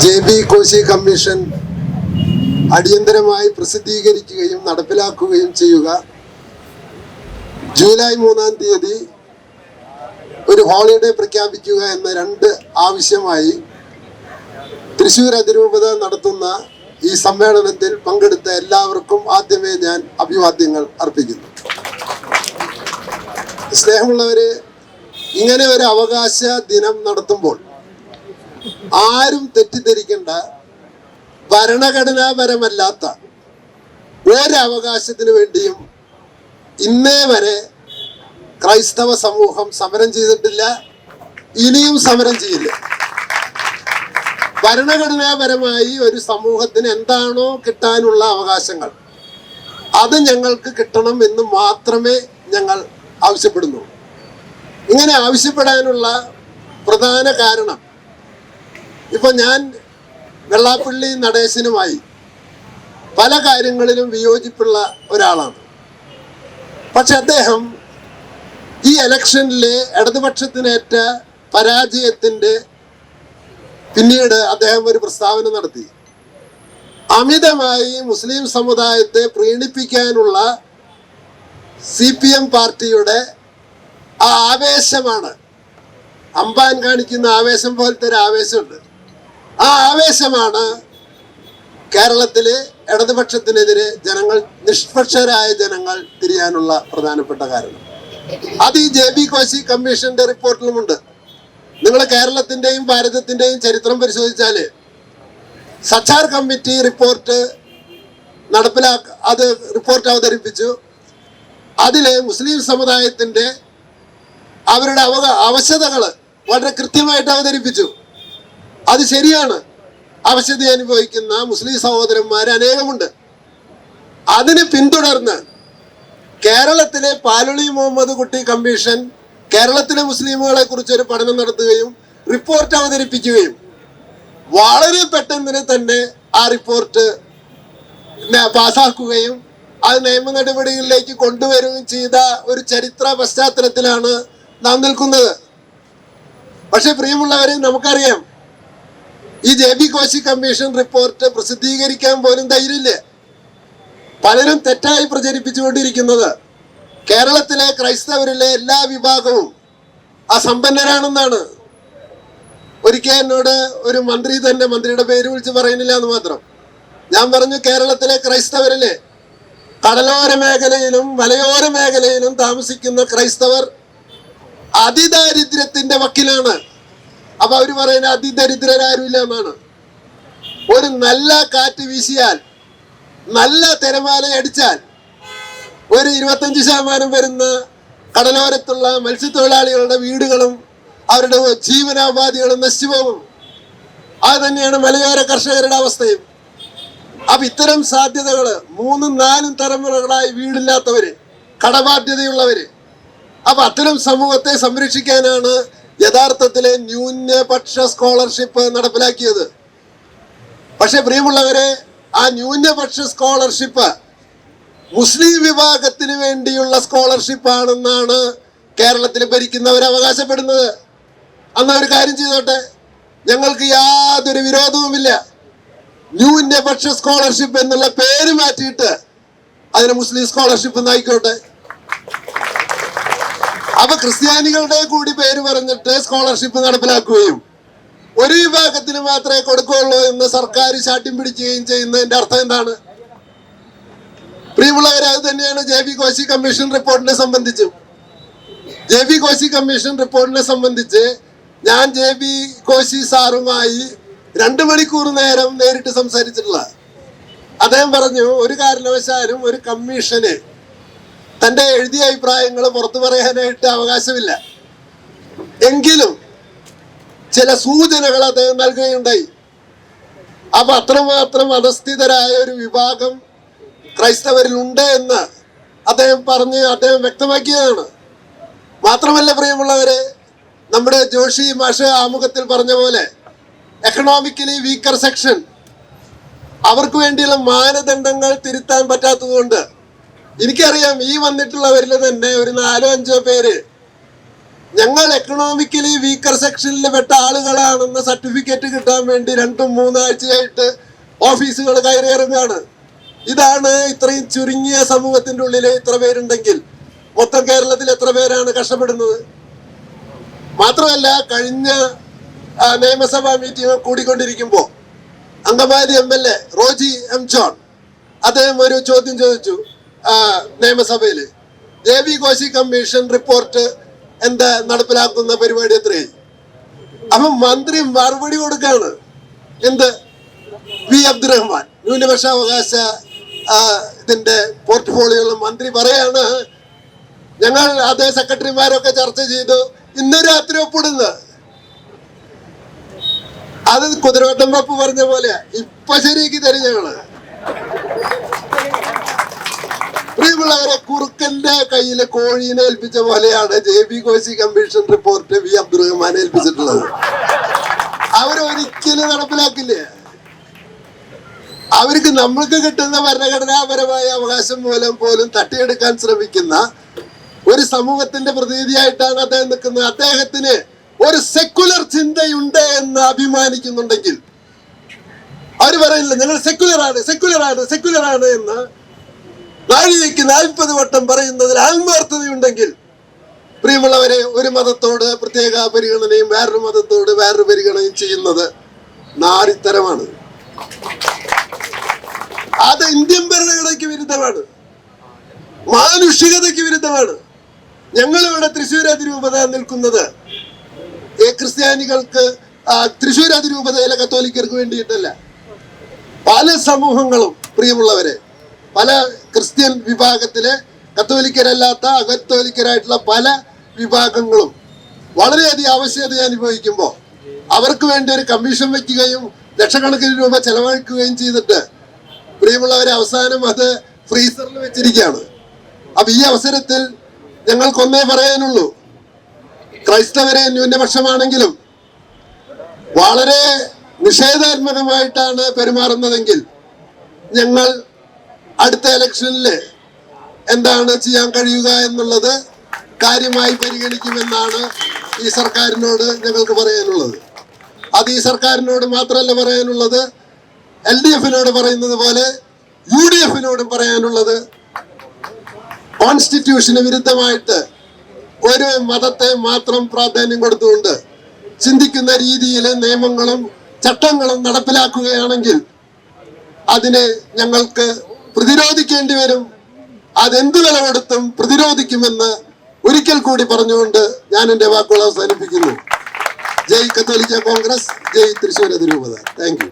JB Koshy commission അടിയന്തരമായി പ്രസിദ്ധീകരിക്കുകയും നടപ്പിലാക്കുകയും ചെയ്യുക. ജൂലൈ 3-ാം തീയതി ഒരു ഹോളിഡേ പ്രഖ്യാപിക്കുക എന്ന രണ്ട് ആവശ്യമായി തൃശ്ശൂർ അതിരൂപത നടത്തുന്ന ഈ സമ്മേളനത്തിൽ പങ്കെടുത്ത എല്ലാവർക്കും ആദ്യമേ ഞാൻ അഭിവാദ്യങ്ങൾ അർപ്പിക്കുന്നു. സ്നേഹമുള്ളവരെ, ഇങ്ങനെ ഒരു അവകാശ ദിനം നടത്തുമ്പോൾ ആരും തെറ്റിദ്ധരിക്കേണ്ട, ഭരണഘടനാപരമല്ലാത്ത ഒരവകാശത്തിനു വേണ്ടിയും ഇന്നേ വരെ ക്രൈസ്തവ സമൂഹം സമരം ചെയ്തിട്ടില്ല, ഇനിയും സമരം ചെയ്യില്ല. ഭരണഘടനാപരമായി ഒരു സമൂഹത്തിന് എന്താണോ കിട്ടാനുള്ള അവകാശങ്ങൾ അത് ഞങ്ങൾക്ക് കിട്ടണം എന്ന് മാത്രമേ ഞങ്ങൾ ആവശ്യപ്പെടുന്നു. ഇങ്ങനെ ആവശ്യപ്പെടാനുള്ള പ്രധാന കാരണം, ഇപ്പൊ ഞാൻ വെള്ളാപ്പള്ളി നടേശനുമായി പല കാര്യങ്ങളിലും വിയോജിപ്പുള്ള ഒരാളാണ്. പക്ഷെ അദ്ദേഹം ഈ ഇലക്ഷനിലെ ഇടതുപക്ഷത്തിനേറ്റ പരാജയത്തിൻ്റെ പിന്നീട് അദ്ദേഹം ഒരു പ്രസ്താവന നടത്തി. അമിതമായി മുസ്ലിം സമുദായത്തെ പ്രീണിപ്പിക്കാനുള്ള CPM പാർട്ടിയുടെ ആ ആവേശമാണ്, അമ്പാൻ കാണിക്കുന്ന ആവേശം പോലത്തെ ഒരു ആവേശമുണ്ട്, ആ ആവേശമാണ് കേരളത്തിലെ ഇടതുപക്ഷത്തിനെതിരെ ജനങ്ങൾ, നിഷ്പക്ഷരായ ജനങ്ങൾ തിരിയാനുള്ള പ്രധാനപ്പെട്ട കാരണം. അത് ഈ JB കോശി കമ്മീഷന്റെ റിപ്പോർട്ടിലുമുണ്ട്. നിങ്ങൾ കേരളത്തിന്റെയും ഭാരതത്തിന്റെയും ചരിത്രം പരിശോധിച്ചാൽ സച്ചാർ കമ്മിറ്റി റിപ്പോർട്ട് അത് റിപ്പോർട്ട് അവതരിപ്പിച്ചു. അതിലെ മുസ്ലിം സമുദായത്തിന്റെ അവരുടെ അവശതകൾ വളരെ കൃത്യമായിട്ട് അവതരിപ്പിച്ചു. അത് ശരിയാണ്, അവശത അനുഭവിക്കുന്ന മുസ്ലിം സഹോദരന്മാർ അനേകമുണ്ട്. അതിന് പിന്തുടർന്ന് കേരളത്തിലെ പാലുളി മുഹമ്മദ് കുട്ടി കമ്മീഷൻ കേരളത്തിലെ മുസ്ലിമുകളെ കുറിച്ച് ഒരു പഠനം നടത്തുകയും റിപ്പോർട്ട് അവതരിപ്പിക്കുകയും വളരെ പെട്ടെന്ന് തന്നെ ആ റിപ്പോർട്ട് പാസാക്കുകയും അത് നിയമ നടപടികളിലേക്ക് കൊണ്ടുവരികയും ചെയ്ത ഒരു ചരിത്ര പശ്ചാത്തലത്തിലാണ് നാം നിൽക്കുന്നത്. പക്ഷെ പ്രിയമുള്ളവരെ, നമുക്കറിയാം, ഈ JB കോശി കമ്മീഷൻ റിപ്പോർട്ട് പ്രസിദ്ധീകരിക്കാൻ പോലും ധൈര്യമില്ല. പലരും തെറ്റായി പ്രചരിപ്പിച്ചുകൊണ്ടിരിക്കുന്നത് കേരളത്തിലെ ക്രൈസ്തവരിലെ എല്ലാ വിഭാഗവും അസമ്പന്നരാണെന്നാണ്. ഒരിക്കൽ എന്നോട് ഒരു മന്ത്രി തന്നെ, മന്ത്രിയുടെ പേര് വിളിച്ച് പറയുന്നില്ല എന്ന് മാത്രം, ഞാൻ പറഞ്ഞു, കേരളത്തിലെ ക്രൈസ്തവരിലെ കടലോര മേഖലയിലും മലയോര മേഖലയിലും താമസിക്കുന്ന ക്രൈസ്തവർ അതിദാരിദ്ര്യത്തിന്റെ വക്കിലാണ്. അപ്പൊ അവര് പറയുന്നത് അതിദരിദ്രരാരുമില്ല എന്നാണ്. ഒരു നല്ല കാറ്റ് വീശിയാൽ, നല്ല തിരമാല അടിച്ചാൽ ഒരു 25% വരുന്ന കടലോരത്തുള്ള മത്സ്യത്തൊഴിലാളികളുടെ വീടുകളും അവരുടെ ജീവനോപാധികളും നശിച്ചു പോകും. അത് തന്നെയാണ് മലയോര കർഷകരുടെ അവസ്ഥയും. അപ്പൊ ഇത്തരം സാധ്യതകള് 3-4 തലമുറകളായി വീടില്ലാത്തവര്, കടബാധ്യതയുള്ളവര്, അപ്പൊ അത്തരം സമൂഹത്തെ സംരക്ഷിക്കാനാണ് യഥാർത്ഥത്തിലെ ന്യൂനപക്ഷ സ്കോളർഷിപ്പ് നടപ്പിലാക്കിയത്. പക്ഷെ പ്രിയമുള്ളവരെ, ആ ന്യൂനപക്ഷ സ്കോളർഷിപ്പ് മുസ്ലിം വിഭാഗത്തിന് വേണ്ടിയുള്ള സ്കോളർഷിപ്പ് ആണെന്നാണ് കേരളത്തിൽ ഭരിക്കുന്നവർ അവകാശപ്പെടുന്നത്. അന്ന് ഒരു കാര്യം ചെയ്തോട്ടെ, ഞങ്ങൾക്ക് യാതൊരു വിരോധവുമില്ല, ന്യൂനപക്ഷ സ്കോളർഷിപ്പ് എന്നുള്ള പേര് മാറ്റിയിട്ട് അതിന് മുസ്ലിം സ്കോളർഷിപ്പ് എന്നായിക്കോട്ടെ. അപ്പൊ ക്രിസ്ത്യാനികളുടെ കൂടി പേര് പറഞ്ഞിട്ട് സ്കോളർഷിപ്പ് നടപ്പിലാക്കുകയും ഒരു വിഭാഗത്തിന് മാത്രമേ കൊടുക്കുകയുള്ളൂ എന്ന് സർക്കാർ ശാഠ്യം പിടിക്കുകയും ചെയ്യുന്നതിന്റെ അർത്ഥം എന്താണ്? പ്രിയമുള്ളവരെ, അത് തന്നെയാണ് JB കോശി കമ്മീഷൻ റിപ്പോർട്ടിനെ സംബന്ധിച്ചും. JB കോശി കമ്മീഷൻ റിപ്പോർട്ടിനെ സംബന്ധിച്ച് ഞാൻ JB കോശി സാറുമായി 2 മണിക്കൂർ നേരം നേരിട്ട് സംസാരിച്ചിട്ടുള്ള. അദ്ദേഹം പറഞ്ഞു, ഒരു കാരണവശാലും ഒരു കമ്മീഷന് തന്റെ എഴുതിയ അഭിപ്രായങ്ങൾ പുറത്തു പറയാനായിട്ട് അവകാശമില്ല, എങ്കിലും ചില സൂചനകൾ അദ്ദേഹം നൽകുകയുണ്ടായി. അപ്പൊ അത്രമാത്രം അധസ്ഥിതരായ ഒരു വിഭാഗം ക്രൈസ്തവരിൽ ഉണ്ട് എന്ന് അദ്ദേഹം വ്യക്തമാക്കിയതാണ്. മാത്രമല്ല പ്രിയമുള്ളവരെ, നമ്മുടെ ജോഷി മാഷ് ആമുഖത്തിൽ പറഞ്ഞ പോലെ എക്കണോമിക്കലി വീക്കർ സെക്ഷൻ, അവർക്ക് വേണ്ടിയുള്ള മാനദണ്ഡങ്ങൾ തിരുത്താൻ പറ്റാത്തതുകൊണ്ട്, എനിക്കറിയാം ഈ വന്നിട്ടുള്ളവരിൽ തന്നെ ഒരു 4-5 പേര് ഞങ്ങൾ എക്കണോമിക്കലി വീക്കർ സെക്ഷനിൽ പെട്ട ആളുകളാണെന്ന് സർട്ടിഫിക്കറ്റ് കിട്ടാൻ വേണ്ടി 2-3 ആഴ്ചയായിട്ട് ഓഫീസുകൾ കയറിയിറങ്ങാണ്. ഇതാണ് ഇത്രയും ചുരുങ്ങിയ സമൂഹത്തിന്റെ ഉള്ളിൽ ഇത്ര പേരുണ്ടെങ്കിൽ മൊത്തം കേരളത്തിൽ എത്ര പേരാണ് കഷ്ടപ്പെടുന്നത്? മാത്രമല്ല, കഴിഞ്ഞ നിയമസഭാ മീറ്റിംഗ് കൂടിക്കൊണ്ടിരിക്കുമ്പോൾ അങ്കമാലി MLA റോജി എം ജോൺ അദ്ദേഹം ഒരു ചോദ്യം ചോദിച്ചു നിയമസഭയിൽ. JB കോശി കമ്മീഷൻ റിപ്പോർട്ട് എന്താ നടപ്പിലാക്കുന്ന പരിപാടി എത്രയായി? അപ്പം മന്ത്രി മറുപടി കൊടുക്കാണ്. എന്ത്? വി അബ്ദുറഹ്മാൻ, ന്യൂനപക്ഷാവകാശ ഇതിന്റെ പോർട്ട്ഫോളിയോ മന്ത്രി പറയാണ്, ഞങ്ങൾ അതേ സെക്രട്ടറിമാരൊക്കെ ചർച്ച ചെയ്തു, ഇന്ന് രാത്രി ഒപ്പിടുന്നത്. അത് കുതിരവട്ടം പപ്പ് പറഞ്ഞ പോലെ ഇപ്പൊ ശരിയാക്കി തരും ഞങ്ങള്. പ്രിയമുള്ളവരെ, കുറുക്കന്റെ കയ്യില് കോഴീനെ ഏൽപ്പിച്ച പോലെയാണ് JB Koshy commission report V അബ്ദുറഹ്മാനെ ഏൽപ്പിച്ചിട്ടുള്ളത്. അവരൊരിക്കലും നടപ്പിലാക്കില്ലേ. അവർക്ക് നമ്മൾക്ക് കിട്ടുന്ന ഭരണഘടനാപരമായ അവകാശം മൂലം പോലും തട്ടിയെടുക്കാൻ ശ്രമിക്കുന്ന ഒരു സമൂഹത്തിന്റെ പ്രതിനിധിയായിട്ടാണ് അദ്ദേഹം നിൽക്കുന്നത്. അദ്ദേഹത്തിന് ഒരു സെക്കുലർ ചിന്തയുണ്ട് എന്ന് അഭിമാനിക്കുന്നുണ്ടെങ്കിൽ അവർ പറയില്ല ഞങ്ങൾ സെക്കുലറാണ് എന്ന് നാഴികയ്ക്ക് 40 വട്ടം പറയുന്നതിൽ ആത്മാർത്ഥതയുണ്ടെങ്കിൽ, പ്രിയമുള്ളവരെ, ഒരു മതത്തോട് പ്രത്യേക പരിഗണനയും വേറൊരു മതത്തോട് വേറൊരു പരിഗണനയും ചെയ്യുന്നത് നാരിത്തരമാണ്. അത് ഇന്ത്യൻ ഭരണഘടനയ്ക്ക് വിരുദ്ധമാണ്, മാനുഷികതയ്ക്ക് വിരുദ്ധമാണ്. ഞങ്ങളിവിടെ തൃശ്ശൂർ അതിരൂപത നിൽക്കുന്നത് ക്രിസ്ത്യാനികൾക്ക്, തൃശ്ശൂർ അതിരൂപതയിലെ കത്തോലിക്കർക്ക് വേണ്ടിയിട്ടല്ല. പല സമൂഹങ്ങളും, പ്രിയമുള്ളവരെ, പല ക്രിസ്ത്യൻ വിഭാഗത്തിലെ കത്തോലിക്കരല്ലാത്ത അകത്തോലിക്കരായിട്ടുള്ള പല വിഭാഗങ്ങളും വളരെയധികം ആവശ്യകത അനുഭവിക്കുമ്പോൾ അവർക്ക് വേണ്ടി ഒരു കമ്മീഷൻ വയ്ക്കുകയും ലക്ഷക്കണക്കിന് രൂപ ചെലവഴിക്കുകയും ചെയ്തിട്ട്, പ്രിയമുള്ളവരെ, അവസാനം അത് ഫ്രീസറിൽ വെച്ചിരിക്കുകയാണ്. അപ്പൊ ഈ അവസരത്തിൽ ഞങ്ങൾക്കൊന്നേ പറയാനുള്ളൂ, ക്രൈസ്തവരെ ന്യൂനപക്ഷമാണെങ്കിലും വളരെ നിഷേധാത്മകമായിട്ടാണ് പെരുമാറുന്നതെങ്കിൽ ഞങ്ങൾ അടുത്ത ഇലക്ഷനിൽ എന്താണ് ചെയ്യാൻ കഴിയുക എന്നുള്ളത് കാര്യമായി പരിഗണിക്കുമെന്നാണ് ഈ സർക്കാരിനോട് ഞങ്ങൾക്ക് പറയാനുള്ളത്. അത് ഈ സർക്കാരിനോട് മാത്രമല്ല പറയാനുള്ളത്, LDF-നോട് പറയുന്നത് പോലെ UDF-നോടും പറയാനുള്ളത്, കോൺസ്റ്റിറ്റ്യൂഷന് വിരുദ്ധമായിട്ട് ഒരു മതത്തെ മാത്രം പ്രാധാന്യം കൊടുത്തുകൊണ്ട് ചിന്തിക്കുന്ന രീതിയിൽ നിയമങ്ങളും ചട്ടങ്ങളും നടപ്പിലാക്കുകയാണെങ്കിൽ അതിനെ ഞങ്ങൾക്ക് പ്രതിരോധിക്കേണ്ടി വരും. അതെന്ത് വില കൊടുത്തും പ്രതിരോധിക്കുമെന്ന് ഒരിക്കൽ കൂടി പറഞ്ഞുകൊണ്ട് ഞാൻ എൻ്റെ വാക്കുകൾ അവസാനിപ്പിക്കുന്നു. ജയ് കത്തോലിക്ക കോൺഗ്രസ്, ജയ് തൃശ്ശൂർ അതിരൂപത. Thank you.